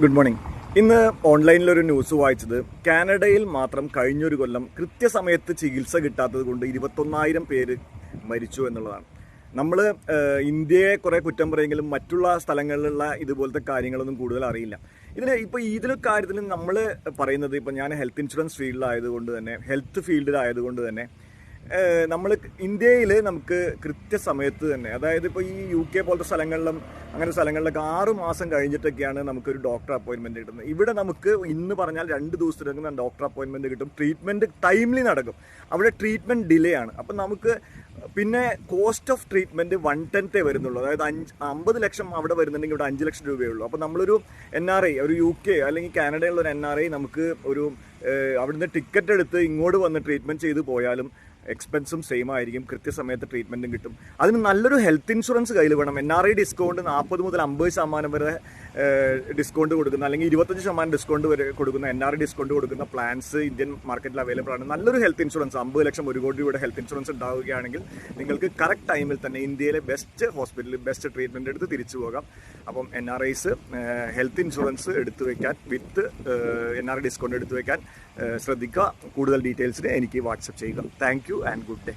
Good morning. ഇന്ന് ഓൺലൈനിലൊരു news വായിച്ചത് കാനഡയിൽ മാത്രം കഴിഞ്ഞൊരു കൊല്ലം കൃത്യസമയത്ത് ചികിത്സ കിട്ടാത്തത് കൊണ്ട് 21,000 പേര് മരിച്ചു എന്നുള്ളതാണ്. നമ്മൾ ഇന്ത്യയെ കുറേ കുറ്റം പറയുമെങ്കിലും മറ്റുള്ള സ്ഥലങ്ങളിലുള്ള ഇതുപോലത്തെ കാര്യങ്ങളൊന്നും കൂടുതൽ അറിയില്ല. ഇതിലൊരു കാര്യത്തിൽ നമ്മൾ പറയുന്നത്, ഇപ്പോൾ ഞാൻ ഹെൽത്ത് ഇൻഷുറൻസ് ഫീൽഡിലായതുകൊണ്ട് തന്നെ നമ്മൾ ഇന്ത്യയിൽ നമുക്ക് കൃത്യസമയത്ത് തന്നെ, അതായത് ഇപ്പോൾ ഈ UK പോലത്തെ സ്ഥലങ്ങളിലൊക്കെ 6 മാസം കഴിഞ്ഞിട്ടൊക്കെയാണ് നമുക്കൊരു ഡോക്ടർ അപ്പോയിൻമെൻറ്റ് കിട്ടുന്നത്. ഇവിടെ നമുക്ക് ഇന്ന് പറഞ്ഞാൽ 2 ദിവസത്തിനകം ഡോക്ടർ അപ്പോയിൻമെൻറ്റ് കിട്ടും. ട്രീറ്റ്മെൻറ്റ് ടൈംലി നടക്കും. അവിടെ ട്രീറ്റ്മെൻറ്റ് ഡിലേ ആണ്. അപ്പം നമുക്ക് പിന്നെ കോസ്റ്റ് ഓഫ് ട്രീറ്റ്മെൻറ്റ് 1/10 വരുന്നുള്ളൂ. അതായത് 50 ലക്ഷം അവിടെ വരുന്നുണ്ടെങ്കിൽ ഇവിടെ 5 ലക്ഷം രൂപയേ ഉള്ളൂ. അപ്പോൾ നമ്മളൊരു NRI, ഒരു UK അല്ലെങ്കിൽ കാനഡയിലുള്ള ഒരു NRI നമുക്ക് അവിടുന്ന് ടിക്കറ്റ് എടുത്ത് ഇങ്ങോട്ട് വന്ന് ട്രീറ്റ്മെൻറ്റ് ചെയ്ത് പോയാലും എക്സ്പെൻസും സെയിം ആയിരിക്കും, കൃത്യസമയത്ത് ട്രീറ്റ്മെൻറ്റും കിട്ടും. അതിന് നല്ലൊരു ഹെൽത്ത് ഇൻഷുറൻസ് കയ്യിൽ വേണം. NRI ഡിസ്കൗണ്ട് 40 മുതൽ 50% വരെ ഡിസ്കൗണ്ട് കൊടുക്കുന്ന, അല്ലെങ്കിൽ 25% ഡിസ്കൗണ്ട് വരെ കൊടുക്കുന്ന, NRI ഡിസ്കൗണ്ട് കൊടുക്കുന്ന പ്ലാൻസ് ഇന്ത്യൻ മാർക്കറ്റിൽ അവൈലബിൾ ആണ്. നല്ലൊരു ഹെൽത്ത് ഇൻഷുറൻസ് 50 ലക്ഷം 1 കോടി രൂപയുടെ ഹെൽത്ത് ഇൻഷുറൻസ് ഉണ്ടാവുകയാണെങ്കിൽ നിങ്ങൾക്ക് കറക്റ്റ് ടൈമിൽ തന്നെ ഇന്ത്യയിലെ ബെസ്റ്റ് ഹോസ്പിറ്റലിൽ ബെസ്റ്റ് ട്രീറ്റ്മെൻറ്റ് എടുത്ത് തിരിച്ചു പോകാം. അപ്പം NRIs ഹെൽത്ത് ഇൻഷുറൻസ് എടുത്തു വയ്ക്കാൻ, വിത്ത് NRI ഡിസ്കൗണ്ട് എടുത്തു വയ്ക്കാൻ ശ്രദ്ധിക്കുക. കൂടുതൽ ഡീറ്റെയിൽസിന് എനിക്ക് വാട്സപ്പ് ചെയ്യുക. Thank you and good day.